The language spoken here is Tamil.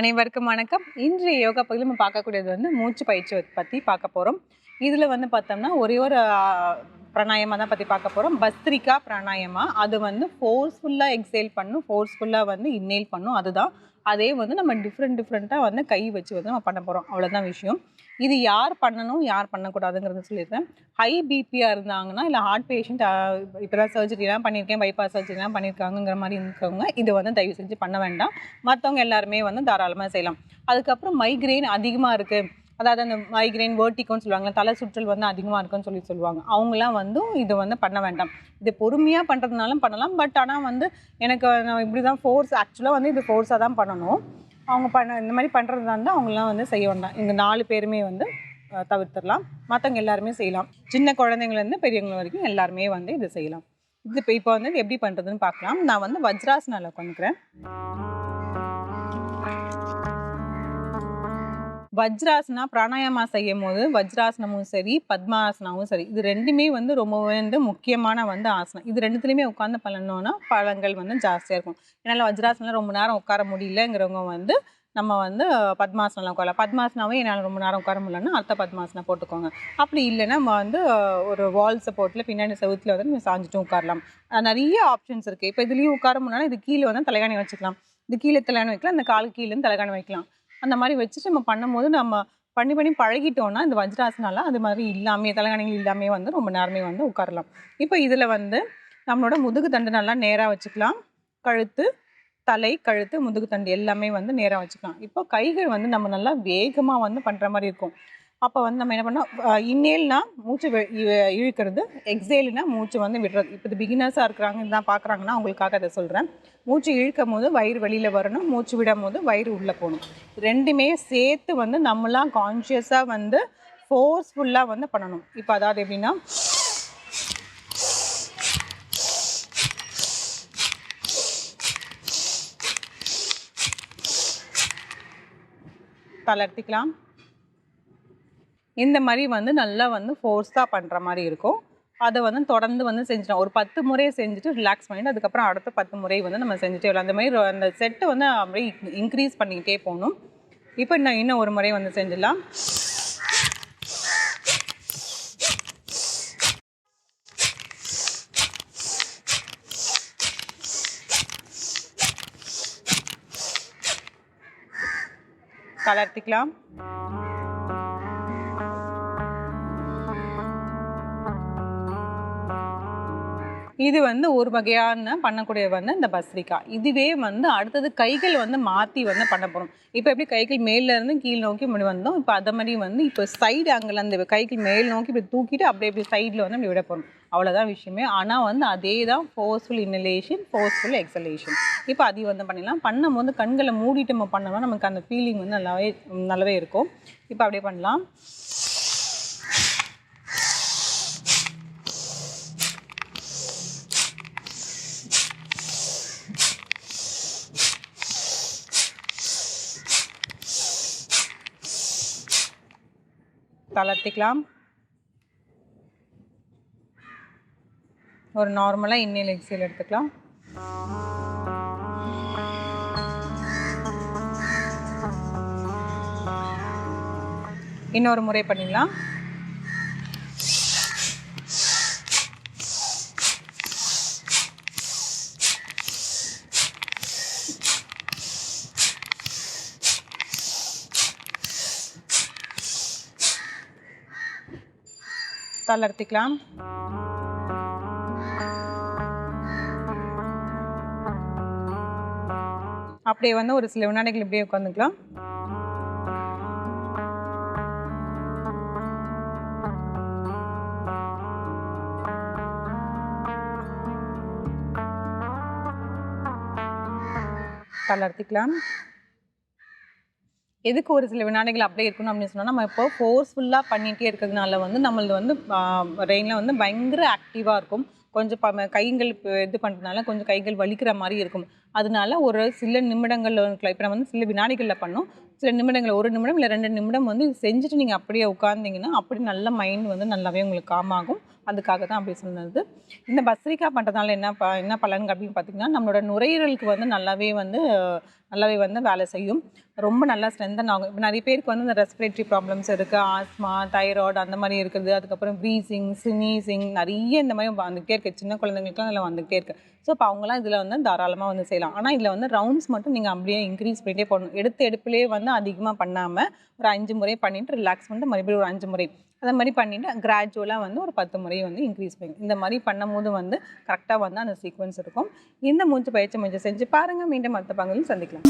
அனைவருக்கும் வணக்கம். இன்றைய யோகா பகுதியில் நம்ம பார்க்கக்கூடியது வந்து மூச்சு பயிற்சி பற்றி பார்க்க போகிறோம். இதில் வந்து பார்த்தோம்னா ஒரே ஒரு பிராணாயமா தான் பற்றி பார்க்க போகிறோம். பஸ்திரிகா பிராணாயமா. அது வந்து ஃபோர்ஸ்ஃபுல்லாக எக்ஸேல் பண்ணும், ஃபோர்ஸ்ஃபுல்லாக வந்து இன்னேல் பண்ணும். அதுதான் அதே வந்து நம்ம டிஃப்ரெண்ட்டாக வந்து கை வச்சு வந்து நம்ம பண்ண போகிறோம். அவ்வளோதான் விஷயம். இது யார் பண்ணணும் யார் பண்ணக்கூடாதுங்கிறத சொல்லிடுறேன். ஹை பிபியாக இருந்தாங்கன்னா இல்லை ஹார்ட் பேஷண்ட் இப்போ தான் சர்ஜரிலாம் பண்ணியிருக்கேன், பைபாஸ் சர்ஜரிலாம் பண்ணியிருக்காங்கிற மாதிரி இருக்கிறவங்க இது வந்து தயவு செஞ்சு பண்ண வேண்டாம். மற்றவங்க எல்லாருமே வந்து தாராளமாக செய்யலாம். அதுக்கப்புறம் மைக்ரெயின் அதிகமாக இருக்குது, அதாவது அந்த மைக்ரெயின் வேர்ட்டிகோன்னு சொல்லுவாங்க, தலை சுற்றல் வந்து அதிகமாக இருக்குன்னு சொல்லுவாங்க. அவங்களாம் வந்து இது வந்து பண்ண வேண்டாம். இது பொறுமையாக பண்ணுறதுனாலும் பண்ணலாம். பட் ஆனால் வந்து எனக்கு நான் இப்படி தான் ஃபோர்ஸ் ஆக்சுவலாக வந்து இது ஃபோர்ஸாக தான் பண்ணணும். அவங்க இந்த மாதிரி பண்ணுறதா இருந்தால் அவங்களாம் வந்து செய்ய வேண்டாம். இங்கே 4 பேருமே வந்து தவிர்த்துடலாம். மற்றவங்க எல்லாருமே செய்யலாம். சின்ன குழந்தைங்கள்லேருந்து பெரியவங்க வரைக்கும் எல்லாருமே வந்து இது செய்யலாம். இது இப்போ வந்து எப்படி பண்ணுறதுன்னு பார்க்கலாம். நான் வந்து வஜ்ராசனால உட்காந்துக்கிறேன். வஜ்ராசனா பிராணாயாமா செய்யும் போது வஜ்ராசனமும் சரி, பத்மாசனாவும் சரி, இது ரெண்டுமே வந்து ரொம்ப வந்து முக்கியமான வந்து ஆசனம். இது ரெண்டுத்துலையுமே உட்காந்து பண்ணணும்னா பலன்கள் வந்து ஜாஸ்தியாக இருக்கும். என்னால் வஜ்ராசனில் ரொம்ப நேரம் உட்கார முடியலங்கிறவங்க வந்து நம்ம வந்து பத்மாசனில் உட்காரலாம். பத்மாசனாவே என்னால் ரொம்ப நேரம் உட்கார முடியலன்னா அர்த்த பத்மாசனம் போட்டுக்கோங்க. அப்படி இல்லைன்னா நம்ம வந்து ஒரு வால் சப்போர்ட்டில் பின்னாடி செவுத்தில் வந்து நம்ம சாஞ்சிட்டும் உட்காரலாம். நிறைய ஆப்ஷன்ஸ் இருக்குது. இப்போ இதுலேயும் உட்கார முடியலன்னா இது கீழே வந்து தலைகாணி வச்சுக்கலாம், இது கீழே தலைகாணி வைக்கலாம், இந்த கால் கீழேருந்து தலைகாணி வைக்கலாம். அந்த மாதிரி வச்சுட்டு நம்ம பண்ணும்போது நம்ம பண்ணி பழகிட்டோம்னா இந்த வஜ்ராசனால அது மாதிரி இல்லாமல் தலைகாணிகள் இல்லாமல் வந்து ரொம்ப நேரமே வந்து உட்காரலாம். இப்போ இதில் வந்து நம்மளோட முதுகு தண்டு நல்லா நேராக வச்சுக்கலாம். கழுத்து, தலை, கழுத்து, முதுகு தண்டு எல்லாமே வந்து நேராக வச்சுக்கலாம். இப்போ கைகள் வந்து நம்ம நல்லா வேகமாக வந்து பண்ணுற மாதிரி இருக்கும். அப்போ வந்து நம்ம என்ன பண்ணோம், இன்னேல்னா மூச்சு இழுக்கிறது, எக்ஸேல்னா மூச்சு வந்து விடுறது. இப்போ இது பிகினர்ஸாக இருக்கிறாங்க இதுதான் பார்க்குறாங்கன்னா அவங்களுக்காக அதை சொல்கிறேன். மூச்சு இழுக்கும் போது வயிறு வெளியில் வரணும், மூச்சு விடும் போது வயிறு உள்ளே போகணும். ரெண்டுமே சேர்த்து வந்து நம்மளாம் கான்ஷியஸாக வந்து ஃபோர்ஸ்ஃபுல்லாக வந்து பண்ணணும். இப்போ அதாவது எப்படின்னா தளர்த்திக்கலாம். இந்த மாதிரி வந்து நல்லா வந்து ஃபோர்ஸாக பண்ணுற மாதிரி இருக்கும். அதை வந்து தொடர்ந்து வந்து செஞ்சிட்டோம். ஒரு 10 முறை செஞ்சுட்டு ரிலாக்ஸ் பண்ணிவிட்டு அதுக்கப்புறம் அடுத்த 10 முறை வந்து நம்ம செஞ்சுட்டே வரலாம். அந்த மாதிரி அந்த செட்டை வந்து அப்படியே இன்க்ரீஸ் பண்ணிக்கிட்டே போகணும். இப்போ இன்னும் ஒரு முறை வந்து செஞ்சிடலாம். தளர்த்திக்கலாம். இது வந்து ஒரு வகையான பண்ணக்கூடிய வந்து இந்த பஸ்திரிகா. இதுவே வந்து அடுத்தது கைகள் வந்து மாற்றி வந்து பண்ண போகிறோம். இப்போ எப்படி கைகள் மேலேருந்து கீழ் நோக்கி இப்படி வந்தோம், இப்போ அதை மாதிரி வந்து இப்போ சைடு ஆங்கிள் அந்த கைகள் மேல் நோக்கி இப்படி தூக்கிட்டு அப்படியே இப்படி சைடில் வந்து இப்படி விட போகிறோம். அவ்வளோதான் விஷயமே. ஆனால் வந்து அதே தான் ஃபோர்ஸ்ஃபுல் இன்ஹலேஷன், ஃபோர்ஸ்ஃபுல் எக்ஸலேஷன். இப்போ அதையும் வந்து பண்ணிடலாம். பண்ணும்போது கண்களை மூடிட்டு நம்ம பண்ணோம்னா நமக்கு அந்த ஃபீலிங் வந்து நல்லாவே இருக்கும். இப்போ அப்படியே பண்ணலாம். தளர்த்திக்கலாம். ஒரு நார்மலாக இன்னேல் எக்ஸேல் எடுத்துக்கலாம். இன்னொரு முறை பண்ணிடலாம். தளர்த்திக்கலாம். அப்படியே வந்து ஒரு சில வினாடிகள் இப்படியே உட்காந்துக்கலாம். தளர்த்திக்கலாம். எதுக்கு ஒரு சில வினாடிகள் அப்படியே இருக்கணும் அப்படின்னு சொன்னால், நம்ம இப்போ ஃபோர்ஸ்ஃபுல்லாக பண்ணிகிட்டே இருக்கிறதுனால வந்து நம்மளது வந்து பிரெயினில் வந்து பயங்கர ஆக்டிவாக இருக்கும். கொஞ்சம் கைகள் இது பண்ணுறதுனால கொஞ்சம் கைகள் வலிக்கிற மாதிரி இருக்கும். அதனால ஒரு சில நிமிடங்கள் இருக்கலாம். இப்போ நம்ம வந்து சில வினாடிகளில் பண்ணோம், சில நிமிடங்கள் 1 நிமிடம் இல்லை 2 நிமிடம் வந்து செஞ்சுட்டு நீங்கள் அப்படியே உட்கார்ந்தீங்கன்னா அப்படி நல்ல மைண்ட் வந்து நல்லாவே உங்களுக்கு காம் ஆகும். அதுக்காக தான் அப்படி சொன்னது. இந்த பஸ்திரிகா பண்ணுறதுனால என்ன பலன் அப்படின்னு பார்த்தீங்கன்னா, நம்மளோட நுரையீரலுக்கு வந்து நல்லாவே வந்து நல்லாவே வந்து வேலை செய்யும். ரொம்ப நல்லா ஸ்ட்ரென்தன் ஆகும். இப்போ நிறைய பேருக்கு வந்து இந்த ரெஸ்பிரேட்டரி ப்ராப்ளம்ஸ் இருக்குது, ஆஸ்மா, தைராய்டு அந்த மாதிரி இருக்குது. அதுக்கப்புறம் ப்ரீசிங், ஸ்னீசிங் நிறைய இந்த மாதிரி வந்துகிட்டே இருக்குது. சின்ன குழந்தைங்களுக்குலாம் இதில் வந்துகிட்டே இருக்குது. ஸோ இப்போ அவங்களாம் இதில் வந்து தாராளமாக வந்து செய்யலாம். ஆனால் இதில் வந்து ரவுண்ட்ஸ் மட்டும் நீங்கள் அப்படியே இன்க்ரீஸ் பண்ணிகிட்டே போடணும். எடுப்பிலே வந்து அதிகமாக பண்ணாமல் ஒரு 5 முறை பண்ணிவிட்டு ரிலாக்ஸ் பண்ணிட்டு மறுபடியும் ஒரு 5 முறை அந்த மாதிரி பண்ணிவிட்டு கிராஜுவலாக வந்து ஒரு 10 முறை வந்து இன்க்ரீஸ் பண்ணி இந்த மாதிரி பண்ணும்போது வந்து கரெக்டாக வந்து அந்த சீக்வன்ஸ் இருக்கும். இந்த மூச்சு பயிற்சி செஞ்சு பாருங்கள். மீண்டும் அடுத்த பகுதியில் சந்திக்கலாம்.